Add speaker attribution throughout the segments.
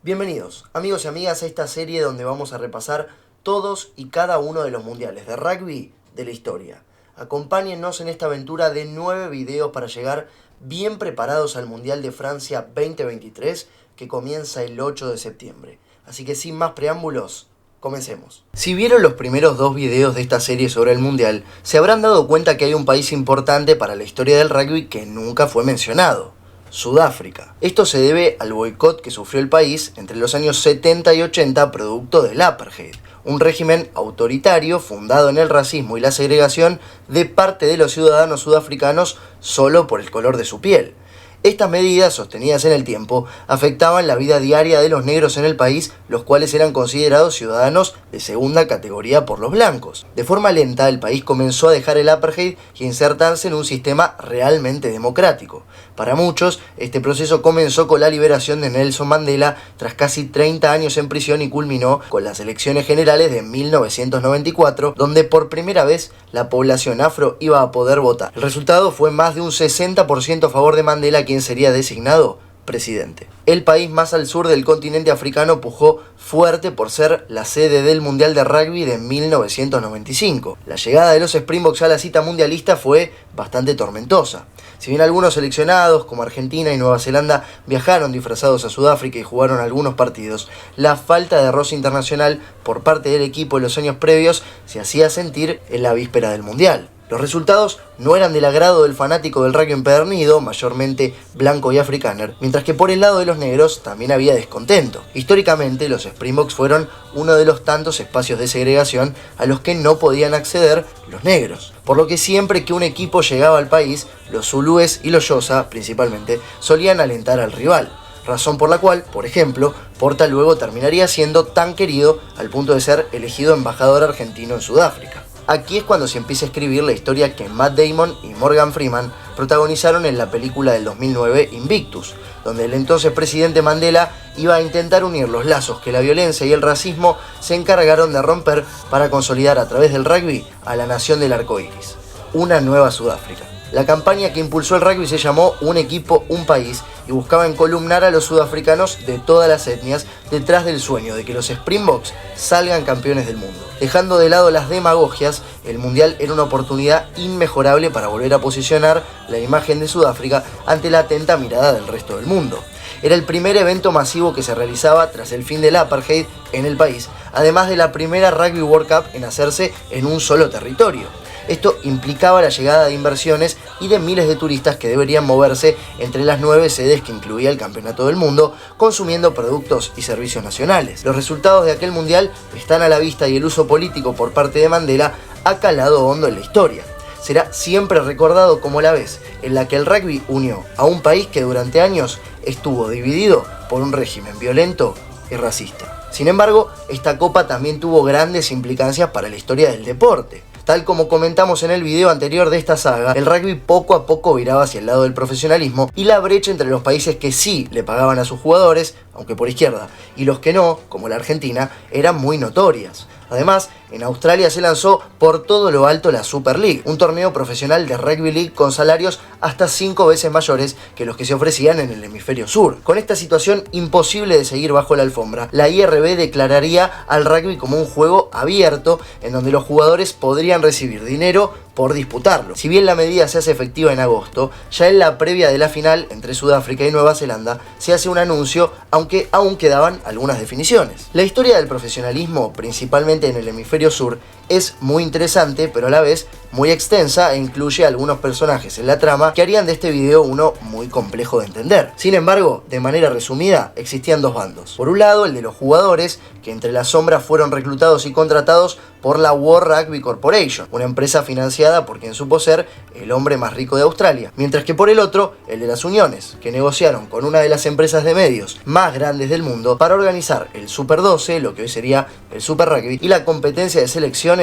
Speaker 1: Bienvenidos, amigos y amigas, a esta serie donde vamos a repasar todos y cada uno de los mundiales de rugby de la historia. Acompáñennos en esta aventura de 9 videos para llegar bien preparados al Mundial de Francia 2023 que comienza el 8 de septiembre. Así que sin más preámbulos, comencemos. Si vieron los primeros 2 videos de esta serie sobre el Mundial, se habrán dado cuenta que hay un país importante para la historia del rugby que nunca fue mencionado: Sudáfrica. Esto se debe al boicot que sufrió el país entre los años 70 y 80 producto del apartheid, un régimen autoritario fundado en el racismo y la segregación de parte de los ciudadanos sudafricanos solo por el color de su piel. Estas medidas, sostenidas en el tiempo, afectaban la vida diaria de los negros en el país, los cuales eran considerados ciudadanos de segunda categoría por los blancos. De forma lenta, el país comenzó a dejar el apartheid y insertarse en un sistema realmente democrático. Para muchos, este proceso comenzó con la liberación de Nelson Mandela tras casi 30 años en prisión y culminó con las elecciones generales de 1994, donde por primera vez la población afro iba a poder votar. El resultado fue más de un 60% a favor de Mandela, quien sería designado presidente. El país más al sur del continente africano pujó fuerte por ser la sede del Mundial de Rugby de 1995. La llegada de los Springboks a la cita mundialista fue bastante tormentosa. Si bien algunos seleccionados, como Argentina y Nueva Zelanda, viajaron disfrazados a Sudáfrica y jugaron algunos partidos, la falta de roce internacional por parte del equipo en los años previos se hacía sentir en la víspera del Mundial. Los resultados no eran del agrado del fanático del rugby empedernido, mayormente blanco y africáner, mientras que por el lado de los negros también había descontento. Históricamente, los Springboks fueron uno de los tantos espacios de segregación a los que no podían acceder los negros, por lo que siempre que un equipo llegaba al país, los zulúes y los xhosa, principalmente, solían alentar al rival. Razón por la cual, por ejemplo, Porta luego terminaría siendo tan querido al punto de ser elegido embajador argentino en Sudáfrica. Aquí es cuando se empieza a escribir la historia que Matt Damon y Morgan Freeman protagonizaron en la película del 2009 Invictus, donde el entonces presidente Mandela iba a intentar unir los lazos que la violencia y el racismo se encargaron de romper para consolidar a través del rugby a la nación del arco iris, una nueva Sudáfrica. La campaña que impulsó el rugby se llamó Un equipo, un país y buscaba encolumnar a los sudafricanos de todas las etnias detrás del sueño de que los Springboks salgan campeones del mundo. Dejando de lado las demagogias, el Mundial era una oportunidad inmejorable para volver a posicionar la imagen de Sudáfrica ante la atenta mirada del resto del mundo. Era el primer evento masivo que se realizaba tras el fin del apartheid en el país, además de la primera Rugby World Cup en hacerse en un solo territorio. Esto implicaba la llegada de inversiones y de miles de turistas que deberían moverse entre las 9 sedes que incluía el Campeonato del Mundo, consumiendo productos y servicios nacionales. Los resultados de aquel mundial están a la vista y el uso político por parte de Mandela ha calado hondo en la historia. Será siempre recordado como la vez en la que el rugby unió a un país que durante años estuvo dividido por un régimen violento y racista. Sin embargo, esta copa también tuvo grandes implicancias para la historia del deporte. Tal como comentamos en el video anterior de esta saga, el rugby poco a poco viraba hacia el lado del profesionalismo y la brecha entre los países que sí le pagaban a sus jugadores, aunque por izquierda, y los que no, como la Argentina, eran muy notorias. Además, en Australia se lanzó por todo lo alto la Super League, un torneo profesional de rugby league con salarios hasta 5 veces mayores que los que se ofrecían en el hemisferio sur. Con esta situación imposible de seguir bajo la alfombra, la IRB declararía al rugby como un juego abierto en donde los jugadores podrían recibir dinero por disputarlo. Si bien la medida se hace efectiva en agosto, ya en la previa de la final entre Sudáfrica y Nueva Zelanda se hace un anuncio, aunque aún quedaban algunas definiciones. La historia del profesionalismo, principalmente en el hemisferio sur, es muy interesante, pero a la vez muy extensa e incluye algunos personajes en la trama que harían de este video uno muy complejo de entender. Sin embargo, de manera resumida, existían 2 bandos. Por un lado, el de los jugadores, que entre las sombras fueron reclutados y contratados por la World Rugby Corporation, una empresa financiada por quien supo ser el hombre más rico de Australia. Mientras que por el otro, el de las uniones, que negociaron con una de las empresas de medios más grandes del mundo para organizar el Super 12, lo que hoy sería el Super Rugby, y la competencia de selecciones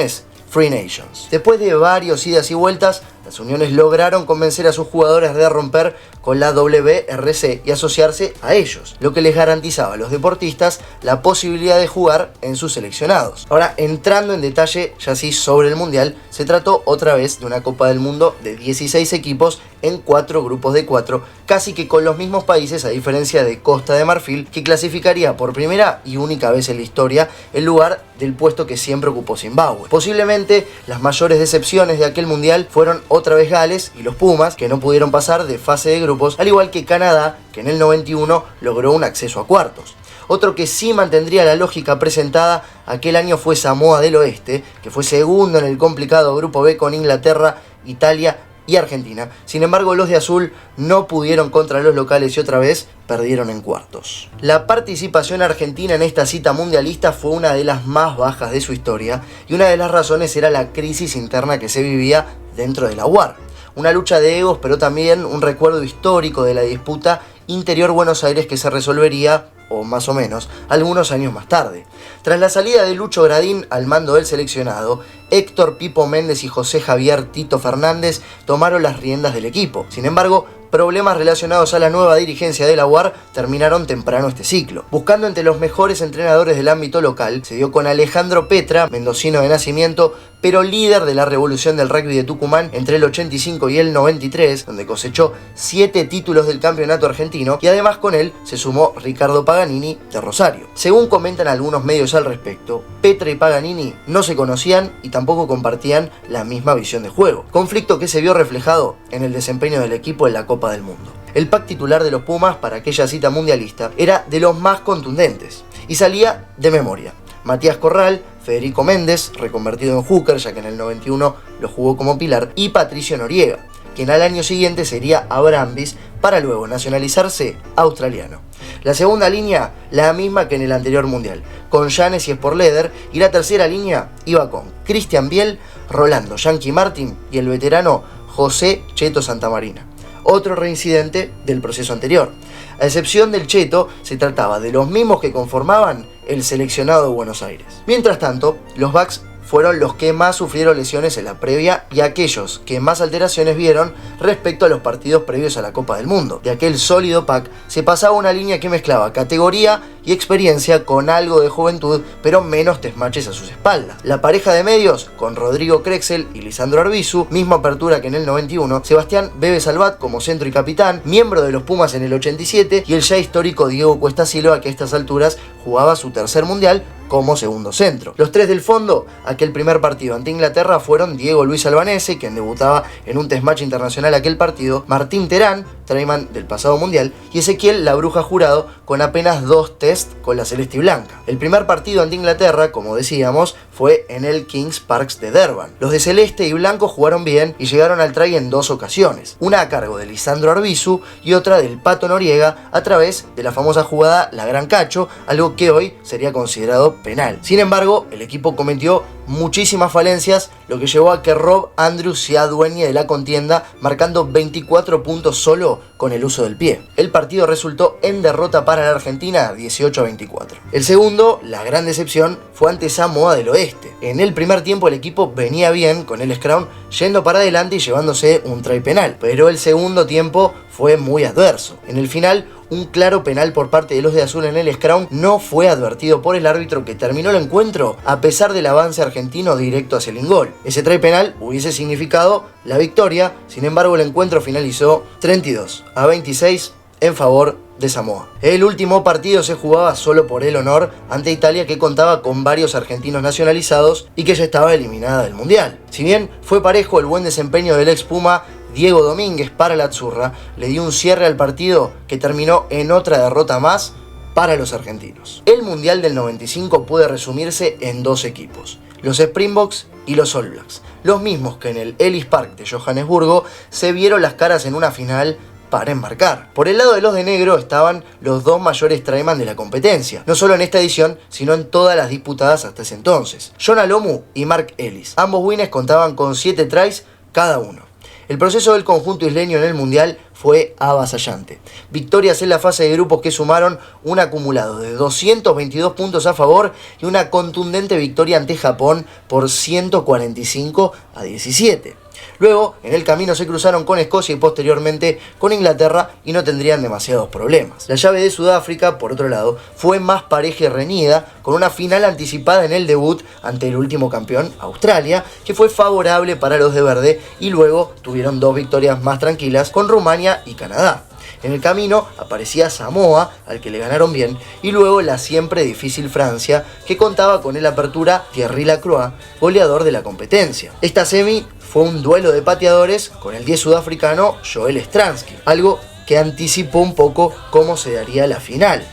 Speaker 1: Free Nations. Después de varios idas y vueltas, las uniones lograron convencer a sus jugadores de romper con la WRC y asociarse a ellos, lo que les garantizaba a los deportistas la posibilidad de jugar en sus seleccionados. Ahora, entrando en detalle ya sí sobre el Mundial, se trató otra vez de una Copa del Mundo de 16 equipos en 4 grupos de 4, casi que con los mismos países, a diferencia de Costa de Marfil, que clasificaría por primera y única vez en la historia el lugar del puesto que siempre ocupó Zimbabue. Posiblemente las mayores decepciones de aquel Mundial fueron otra vez Gales y los Pumas, que no pudieron pasar de fase de grupos, al igual que Canadá, que en el 91 logró un acceso a cuartos. Otro que sí mantendría la lógica presentada aquel año fue Samoa del Oeste, que fue segundo en el complicado grupo B con Inglaterra, Italia y Argentina. Sin embargo, los de azul no pudieron contra los locales y otra vez perdieron en cuartos. La participación argentina en esta cita mundialista fue una de las más bajas de su historia y una de las razones era la crisis interna que se vivía dentro de la UAR. Una lucha de egos, pero también un recuerdo histórico de la disputa Interior Buenos Aires que se resolvería, o más o menos, algunos años más tarde. Tras la salida de Lucho Gradín al mando del seleccionado, Héctor Pipo Méndez y José Javier Tito Fernández tomaron las riendas del equipo. Sin embargo, problemas relacionados a la nueva dirigencia de la UAR terminaron temprano este ciclo. Buscando entre los mejores entrenadores del ámbito local, se dio con Alejandro Petra, mendocino de nacimiento, pero líder de la revolución del rugby de Tucumán entre el 85 y el 93, donde cosechó 7 títulos del campeonato argentino, y además con él se sumó Ricardo Paganini de Rosario. Según comentan algunos medios al respecto, Petra y Paganini no se conocían y tampoco compartían la misma visión de juego, conflicto que se vio reflejado en el desempeño del equipo en la Copa del Mundo. El pack titular de los Pumas para aquella cita mundialista era de los más contundentes y salía de memoria. Matías Corral, Federico Méndez, reconvertido en hooker ya que en el 91 lo jugó como pilar, y Patricio Noriega, quien al año siguiente sería Abrambis para luego nacionalizarse australiano. La segunda línea, la misma que en el anterior mundial, con Yanes y Sporleder, y la tercera línea iba con Cristian Biel, Rolando Yankee Martin y el veterano José Cheto Santamarina. Otro reincidente del proceso anterior. A excepción del Cheto, se trataba de los mismos que conformaban el seleccionado de Buenos Aires. Mientras tanto, los backs fueron los que más sufrieron lesiones en la previa y aquellos que más alteraciones vieron respecto a los partidos previos a la Copa del Mundo. De aquel sólido pack se pasaba una línea que mezclaba categoría y experiencia con algo de juventud, pero menos testmatches a sus espaldas. La pareja de medios, con Rodrigo Krexel y Lisandro Arbizu, misma apertura que en el 91, Sebastián Bebe Salvat como centro y capitán, miembro de los Pumas en el 87, y el ya histórico Diego Cuesta Silva, que a estas alturas jugaba su tercer mundial como segundo centro. Los tres del fondo, aquel primer partido ante Inglaterra, fueron Diego Luis Albanese, quien debutaba en un test match internacional aquel partido, Martín Terán, Trayman del pasado mundial, y Ezequiel La Bruja Jurado, con apenas 2 test con la celeste y blanca. El primer partido ante Inglaterra, como decíamos, fue en el Kings Parks de Durban. Los de celeste y blanco jugaron bien y llegaron al try en 2 ocasiones, una a cargo de Lisandro Arbizu y otra del Pato Noriega a través de la famosa jugada La Gran Cacho, algo que hoy sería considerado penal. Sin embargo, el equipo cometió muchísimas falencias, lo que llevó a que Rob Andrews se adueñe de la contienda, marcando 24 puntos solo con el uso del pie. El partido resultó en derrota para la Argentina 18-24. El segundo, la gran decepción, fue ante Samoa del Oeste. En el primer tiempo el equipo venía bien con el scrum yendo para adelante y llevándose un try penal, pero el segundo tiempo fue muy adverso. En el final, un claro penal por parte de los de azul en el scrum no fue advertido por el árbitro, que terminó el encuentro a pesar del avance argentino directo hacia el ingol. Ese try penal hubiese significado la victoria, sin embargo el encuentro finalizó 32-26 en favor de Samoa. El último partido se jugaba solo por el honor ante Italia, que contaba con varios argentinos nacionalizados y que ya estaba eliminada del Mundial. Si bien fue parejo, el buen desempeño del ex Puma Diego Domínguez para la Azzurra le dio un cierre al partido que terminó en otra derrota más para los argentinos. El Mundial del 95 puede resumirse en 2 equipos, los Springboks y los All Blacks, los mismos que en el Ellis Park de Johannesburgo se vieron las caras en una final para embarcar. Por el lado de los de negro estaban los 2 mayores tryman de la competencia, no solo en esta edición, sino en todas las disputadas hasta ese entonces, John Alomu y Mark Ellis. Ambos winners contaban con 7 tries cada uno. El proceso del conjunto isleño en el Mundial fue avasallante. Victorias en la fase de grupos que sumaron un acumulado de 222 puntos a favor y una contundente victoria ante Japón por 145-17. Luego, en el camino se cruzaron con Escocia y posteriormente con Inglaterra y no tendrían demasiados problemas. La llave de Sudáfrica, por otro lado, fue más pareja y reñida, con una final anticipada en el debut ante el último campeón, Australia, que fue favorable para los de verde, y luego tuvieron dos victorias más tranquilas con Rumania y Canadá. En el camino aparecía Samoa, al que le ganaron bien, y luego la siempre difícil Francia, que contaba con el apertura Thierry Lacroix, goleador de la competencia. Esta semi fue un duelo de pateadores con el 10 sudafricano Joel Stransky, algo que anticipó un poco cómo se daría la final.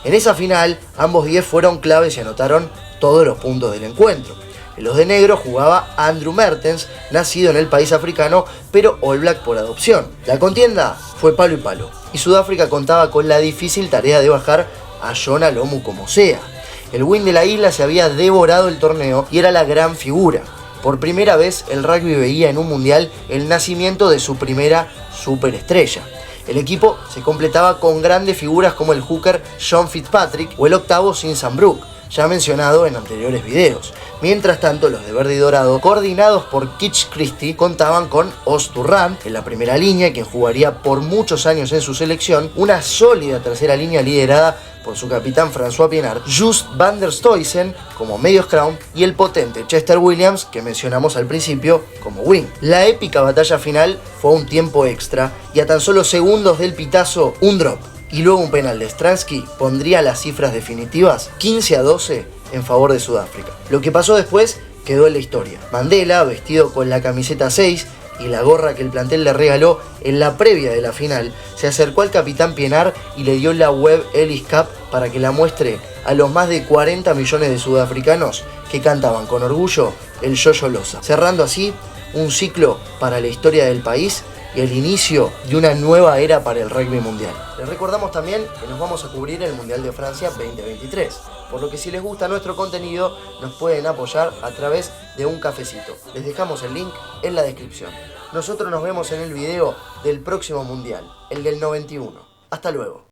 Speaker 1: En esa final, ambos 10 fueron claves y anotaron todos los puntos del encuentro. En los de negro jugaba Andrew Mertens, nacido en el país africano, pero All Black por adopción. La contienda fue palo y palo, y Sudáfrica contaba con la difícil tarea de bajar a Jonah Lomu como sea. El win de la isla se había devorado el torneo y era la gran figura. Por primera vez el rugby veía en un mundial el nacimiento de su primera superestrella. El equipo se completaba con grandes figuras como el hooker Sean Fitzpatrick o el octavo Sinsan Brook, ya mencionado en anteriores videos. Mientras tanto, los de verde y dorado, coordinados por Kitch Christie, contaban con Os Durrant en la primera línea, quien jugaría por muchos años en su selección, una sólida tercera línea liderada por su capitán François Pienaar, Just van der Stoysen como medio scrum y el potente Chester Williams, que mencionamos al principio, como wing. La épica batalla final fue un tiempo extra y a tan solo segundos del pitazo, un drop y luego un penal de Stransky pondría las cifras definitivas 15-12 en favor de Sudáfrica. Lo que pasó después quedó en la historia. Mandela, vestido con la camiseta 6 y la gorra que el plantel le regaló en la previa de la final, se acercó al capitán Pienaar y le dio la Webb Ellis Cup para que la muestre a los más de 40 millones de sudafricanos que cantaban con orgullo el Yoyo Losa, cerrando así un ciclo para la historia del país y el inicio de una nueva era para el rugby mundial. Les recordamos también que nos vamos a cubrir el Mundial de Francia 2023, por lo que si les gusta nuestro contenido nos pueden apoyar a través de un cafecito. Les dejamos el link en la descripción. Nosotros nos vemos en el video del próximo Mundial, el del 91. Hasta luego.